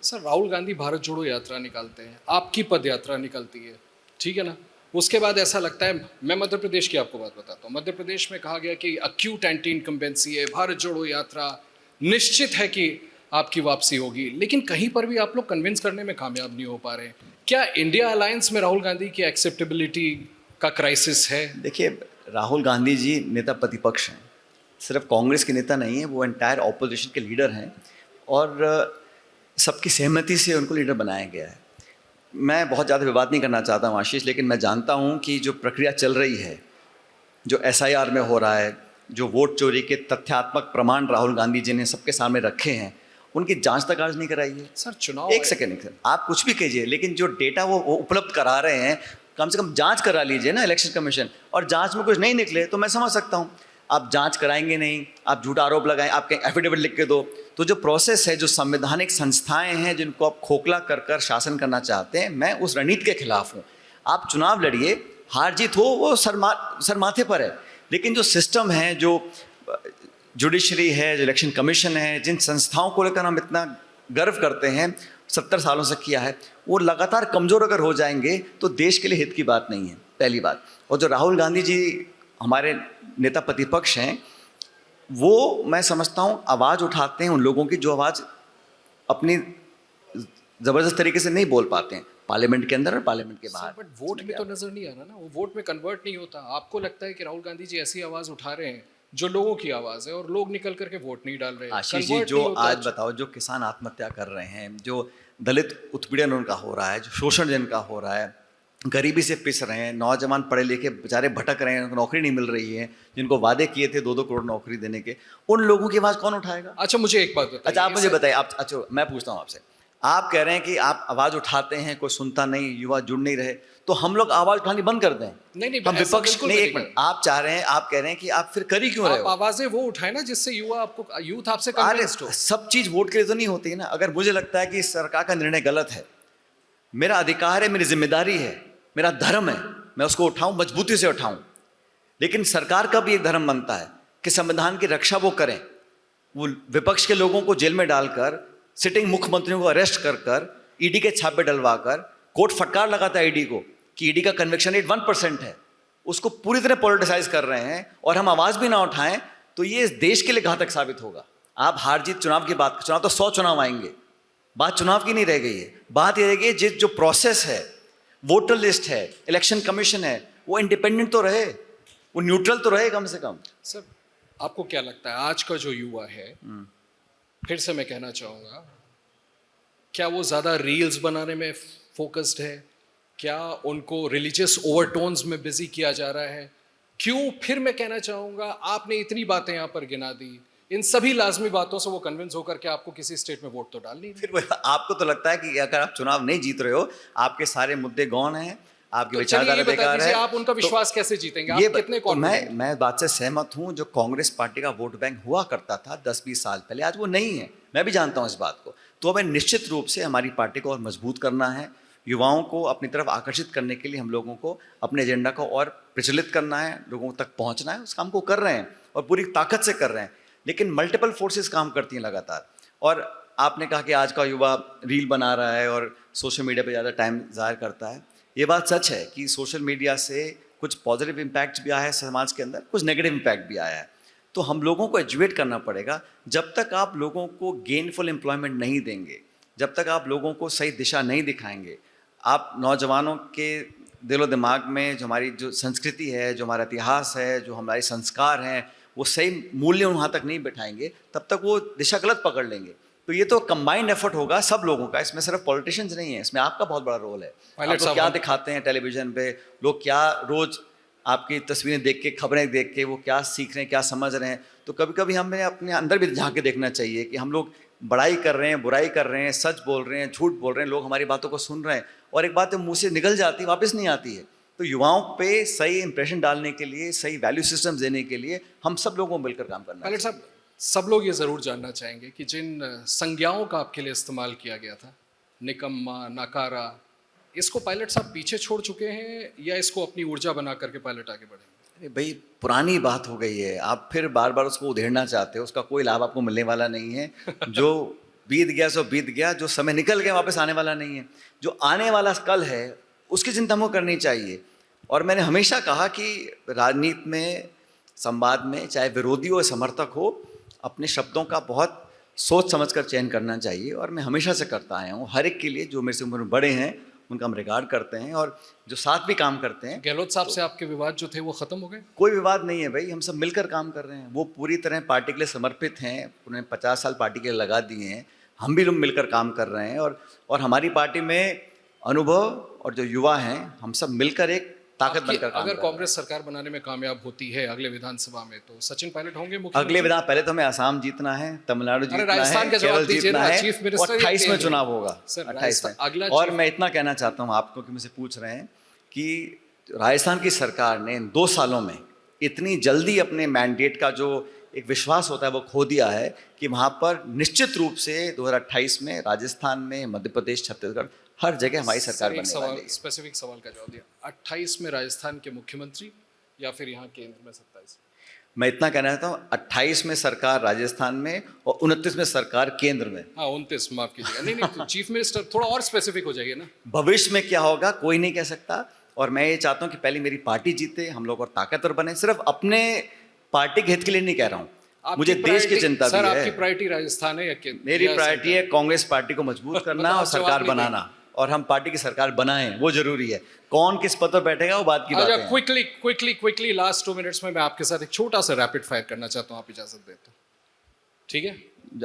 Sir Rahul Gandhi Bharat जोड़ो यात्रा निकालते हैं, आपकी पद यात्रा निकलती है, ठीक है ना। उसके बाद ऐसा लगता है, मैं मध्य प्रदेश की आपको बात बताता हूँ। मध्य प्रदेश में कहा गया कि अक्यूट एंटी इनकम्बेंसी है, भारत जोड़ो यात्रा निश्चित है कि आपकी वापसी होगी, लेकिन कहीं पर भी आप लोग कन्विंस करने में कामयाब नहीं हो पा रहे हैं। क्या इंडिया अलायंस में राहुल गांधी की एक्सेप्टेबिलिटी का क्राइसिस है? देखिए, राहुल गांधी जी नेता प्रतिपक्ष हैं, सिर्फ कांग्रेस के नेता नहीं है, वो एंटायर ऑपोजिशन के लीडर हैं और सबकी सहमति से उनको लीडर बनाया गया है। मैं बहुत ज़्यादा विवाद नहीं करना चाहता हूँ आशीष, लेकिन मैं जानता हूँ कि जो प्रक्रिया चल रही है, जो SIR में हो रहा है, जो वोट चोरी के तथ्यात्मक प्रमाण राहुल गांधी जी ने सबके सामने रखे हैं, उनकी जांच तक आज नहीं कराई है। सर चुनाव एक सेकेंड, आप कुछ भी कीजिए, लेकिन जो डेटा वो उपलब्ध करा रहे हैं, कम से कम जांच करा लीजिए ना इलेक्शन कमीशन। और जांच में कुछ नहीं निकले तो मैं समझ सकता हूँ, आप जांच कराएंगे नहीं, आप झूठा आरोप लगाएं, आप कहीं एफिडेविट लिख के दो। तो जो प्रोसेस है, जो संवैधानिक संस्थाएं हैं जिनको आप खोखला कर कर शासन करना चाहते हैं, मैं उस रणनीति के खिलाफ हूँ। आप चुनाव लड़िए, हार जीत हो वो सर माथे पर है, लेकिन जो सिस्टम है, जो जुडिशरी है, जो इलेक्शन कमीशन है, जिन संस्थाओं को लेकर हम इतना गर्व करते हैं, 70 सालों से किया है, वो लगातार कमज़ोर अगर हो जाएंगे तो देश के लिए हित की बात नहीं है, पहली बात। और जो राहुल गांधी जी हमारे नेता प्रतिपक्ष हैं, वो मैं समझता हूँ आवाज़ उठाते हैं उन लोगों की जो आवाज़ अपनी ज़बरदस्त तरीके से नहीं बोल पाते हैं, पार्लियामेंट के अंदर और पार्लियामेंट के बाहर। बट वोट में तो नजर नहीं आ रहा ना, वो वोट में कन्वर्ट नहीं होता। आपको लगता है कि राहुल गांधी जी ऐसी आवाज उठा रहे हैं जो लोगों की आवाज है और लोग निकल करके वोट नहीं डाल रहे हैं? आशीष जी, जो आज बताओ, जो किसान आत्महत्या कर रहे हैं, जो दलित उत्पीड़न उनका हो रहा है, जो शोषण जिनका हो रहा है, गरीबी से पिस रहे हैं, नौजवान पढ़े लिखे बेचारे भटक रहे हैं, उनको नौकरी नहीं मिल रही है, जिनको वादे किए थे 2-2 करोड़ नौकरी देने के, उन लोगों की आवाज़ कौन उठाएगा? अच्छा मुझे एक बात बताइए। अच्छा आप मुझे बताइए, आप अच्छा मैं पूछता हूँ आपसे, आप कह रहे हैं कि आप आवाज़ उठाते हैं, कोई सुनता नहीं, युवा जुड़ नहीं रहे, तो हम लोग आवाज़ उठानी बंद कर दें? नहीं हम विपक्ष नहीं, एक मिनट, आप चाह रहे हैं, आप कह रहे हैं कि आप फिर कर ही क्यों रहे हो? आवाजें वो उठाए ना जिससे युवा आपको, यूथ आपसे कन्विंस्ड हो। सब चीज़ वोट के लिए तो नहीं होती है ना। अगर मुझे लगता है कि सरकार का निर्णय गलत है, मेरा अधिकार है, मेरी जिम्मेदारी है, मेरा धर्म है, मैं उसको उठाऊं, मजबूती से उठाऊं। लेकिन सरकार का भी एक धर्म बनता है कि संविधान की रक्षा वो करें। वो विपक्ष के लोगों को जेल में डालकर, सिटिंग मुख्यमंत्रियों को अरेस्ट कर कर, ईडी के छापे डलवाकर, कोर्ट फटकार लगाता है ईडी को कि ईडी का कन्विक्शन रेट 1% है, उसको पूरी तरह पॉलिटिसाइज कर रहे हैं, और हम आवाज़ भी ना उठाएं तो ये इस देश के लिए घातक साबित होगा। आप हार जीत चुनाव की बात, चुनाव तो 100 चुनाव आएंगे, बात चुनाव की नहीं रह गई है। बात ये रह गई है जो प्रोसेस है, वोटर लिस्ट है, इलेक्शन कमीशन है, वो इंडिपेंडेंट तो रहे, वो न्यूट्रल तो रहे कम से कम। सर आपको क्या लगता है आज का जो युवा है, फिर से मैं कहना चाहूँगा, क्या वो ज़्यादा रील्स बनाने में फोकस्ड है? क्या उनको रिलीजियस ओवरटोन्स में बिजी किया जा रहा है? क्यों? फिर मैं कहना चाहूँगा, आपने इतनी बातें यहाँ पर गिना दी, इन सभी लाजमी बातों से वो कन्विंस होकर के आपको किसी स्टेट में वोट तो डाल नहीं। फिर आपको तो लगता है कि अगर आप चुनाव नहीं जीत रहे हो, आपके सारे मुद्दे गौण हैं, आपकी तो विचारधारा बेकार है, आप उनका विश्वास कैसे जीतेंगे? आप कितने तो मैं बात से सहमत हूं। जो कांग्रेस पार्टी का वोट बैंक हुआ करता था 10-20 साल पहले, आज वो नहीं है, मैं भी जानता हूं इस बात को। तो हमें निश्चित रूप से हमारी पार्टी को और मजबूत करना है, युवाओं को अपनी तरफ आकर्षित करने के लिए हम लोगों को अपने एजेंडा को और प्रचलित करना है, लोगों तक पहुँचना है। उस काम को कर रहे हैं और पूरी ताकत से कर रहे हैं, लेकिन मल्टीपल फोर्सेस काम करती हैं लगातार। और आपने कहा कि आज का युवा रील बना रहा है और सोशल मीडिया पे ज़्यादा टाइम ज़ाहिर करता है। ये बात सच है कि सोशल मीडिया से कुछ पॉजिटिव इम्पैक्ट भी आया है समाज के अंदर, कुछ नेगेटिव इम्पैक्ट भी आया है। तो हम लोगों को एजुकेट करना पड़ेगा। जब तक आप लोगों को गेनफुल एम्प्लॉयमेंट नहीं देंगे, जब तक आप लोगों को सही दिशा नहीं दिखाएंगे, आप नौजवानों के दिलो दिमाग में जो हमारी जो संस्कृति है, जो हमारा इतिहास है, जो हमारे संस्कार हैं, वो सही मूल्य वहाँ तक नहीं बैठाएंगे, तब तक वो दिशा गलत पकड़ लेंगे। तो ये तो कंबाइंड एफर्ट होगा सब लोगों का, इसमें सिर्फ पॉलिटिशियंस नहीं है, इसमें आपका बहुत बड़ा रोल है। आप लोग क्या दिखाते हैं टेलीविजन पे, लोग क्या रोज आपकी तस्वीरें देख के, खबरें देख के वो क्या सीख रहे हैं, क्या समझ रहे हैं। तो कभी कभी हमें अपने अंदर भी झांक के देखना चाहिए कि हम लोग बड़ाई कर रहे हैं, बुराई कर रहे हैं, सच बोल रहे हैं, झूठ बोल रहे हैं, लोग हमारी बातों को सुन रहे हैं, और एक बात मुँह से निकल जाती है, वापस नहीं आती है। तो युवाओं पे सही इंप्रेशन डालने के लिए, सही वैल्यू सिस्टम्स देने के लिए हम सब लोगों को मिलकर काम करना है। पायलट साहब, सब लोग ये ज़रूर जानना चाहेंगे कि जिन संज्ञाओं का आपके लिए इस्तेमाल किया गया था, निकम्मा, नाकारा, इसको पायलट साहब पीछे छोड़ चुके हैं या इसको अपनी ऊर्जा बना करके पायलट आगे बढ़ेंगे? अरे भाई, पुरानी बात हो गई है, आप फिर बार बार उसको उधेड़ना चाहते हो, उसका कोई लाभ आपको मिलने वाला नहीं है। जो बीत गया सो बीत गया, जो समय निकल गया वापस आने वाला नहीं है। जो आने वाला कल है उसकी चिंता हमको करनी चाहिए। और मैंने हमेशा कहा कि राजनीति में, संवाद में, चाहे विरोधी हो समर्थक हो, अपने शब्दों का बहुत सोच समझकर चयन करना चाहिए। और मैं हमेशा से करता आया हूँ। हर एक के लिए, जो मेरे से उम्र में बड़े हैं उनका हम रिगार्ड करते हैं, और जो साथ भी काम करते हैं। गहलोत साहब से आपके विवाद जो थे वो खत्म हो गए? कोई विवाद नहीं है भाई, हम सब मिलकर काम कर रहे हैं। वो पूरी तरह पार्टी के लिए समर्पित हैं, उन्होंने 50 साल पार्टी के लिए लगा दिए हैं। हम भी लोग मिलकर काम कर रहे हैं, और हमारी पार्टी में अनुभव और जो युवा हैं, हम सब मिलकर एक ताकत बनकर काम अगर कर रहे कांग्रेस सरकार बनाने में कामयाब होती है अगले विधानसभा में, तो सचिन पायलट होंगे मुख्यमंत्री? हैं। अगले विधान, पहले तो हमें असम जीतना है, तमिलनाडु जीतना है, राजस्थान का जवाब केरल दीजिए जीतना ना, है, चीफ मिनिस्टर और 28 में चुनाव होगा। सर, 28 में। अगला और मैं इतना कहना चाहता हूँ आपको, कि मुझसे पूछ रहे हैं कि राजस्थान की सरकार ने इन 2 सालों में इतनी जल्दी अपने मैंडेट का जो एक विश्वास होता है वो खो दिया है, कि वहाँ पर निश्चित रूप से 2028 में राजस्थान में, मध्य प्रदेश, छत्तीसगढ़, हर जगह हमारी सरकार बनने वाली है। स्पेसिफिक सवाल का जवाब दिया। 28 में राजस्थान के मुख्यमंत्री या फिर यहाँ केंद्र में 27? मैं इतना कहना चाहता हूँ, 28 में सरकार राजस्थान में और 29 में सरकार केंद्र में। हाँ, 29, माफ कीजिएगा। नहीं तो चीफ मिनिस्टर थोड़ा और स्पेसिफिक हो जाइए ना। भविष्य में क्या होगा कोई नहीं कह सकता, और मैं ये चाहता हूँ कि पहले मेरी पार्टी जीते, हम लोग और ताकतवर बने। सिर्फ अपने पार्टी के हित के लिए नहीं कह रहा हूँ, मुझे देश की चिंता भी है। आपकी प्रायोरिटी राजस्थान है या केंद्र? मेरी प्रायोरिटी है कांग्रेस पार्टी को मजबूत करना और सरकार बनाना, और हम पार्टी की सरकार बनाएं, वो जरूरी है। कौन किस पद पर बैठेगा वो बात की बात है। क्विकली लास्ट 2 मिनट्स में मैं आपके साथ एक छोटा सा रैपिड फायर करना चाहता हूँ, आप इजाजत दें तो? ठीक है,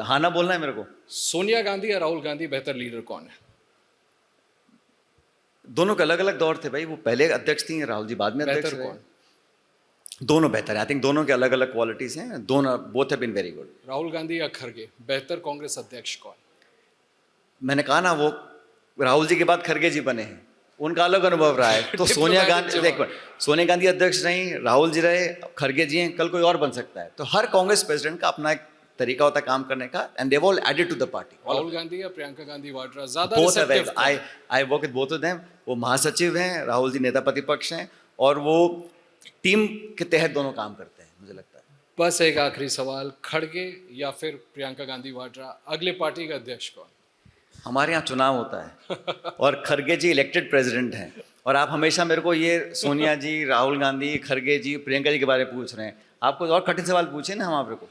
हाँ ना बोलना है मेरे को। सोनिया गांधी या राहुल गांधी बेहतर लीडर कौन है? दोनों के अलग अलग दौर थे भाई, वो पहले अध्यक्ष थी, राहुल जी बाद में अध्यक्ष रहे। दोनों बेहतर है, आई थिंक दोनों के अलग अलग क्वालिटीज हैं, दोनों both have been very good. Rahul Gandhi या खड़गे बेहतर कांग्रेस अध्यक्ष कौन? मैंने कहा ना, वो राहुल जी के बाद खड़गे जी बने हैं, उनका अलग अनुभव रहा है। तो सोनिया गांधी, एक बार सोनिया गांधी अध्यक्ष नहीं, राहुल जी रहे, खड़गे जी हैं, कल कोई और बन सकता है। तो हर कांग्रेस प्रेसिडेंट का अपना एक तरीका होता है काम करने का, and they all added to the party. Rahul Gandhi या प्रियंका गांधी वाड्रा ज्यादा both receptive? I work with both of them. वो महासचिव हैं, राहुल जी नेता प्रतिपक्ष हैं, और वो टीम के तहत दोनों काम करते हैं, मुझे लगता है। बस एक आखिरी सवाल, खड़गे या फिर प्रियंका गांधी वाड्रा अगले पार्टी का अध्यक्ष कौन? हमारे यहाँ चुनाव होता है और खड़गे जी इलेक्टेड प्रेसिडेंट हैं, और आप हमेशा मेरे को ये सोनिया जी, राहुल गांधी, खड़गे जी, प्रियंका जी के बारे में पूछ रहे हैं। आपको और कठिन सवाल पूछे ना हम आप को,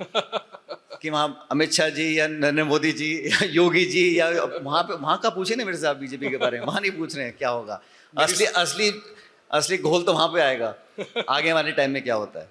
कि वहाँ अमित शाह जी या नरेंद्र मोदी जी या योगी जी, या वहाँ का पूछे ना मेरे से आप बीजेपी के बारे में। वहाँ नहीं पूछ रहे हैं क्या होगा। असली घोल तो वहाँ पे आएगा, आगे वाले टाइम में क्या होता है।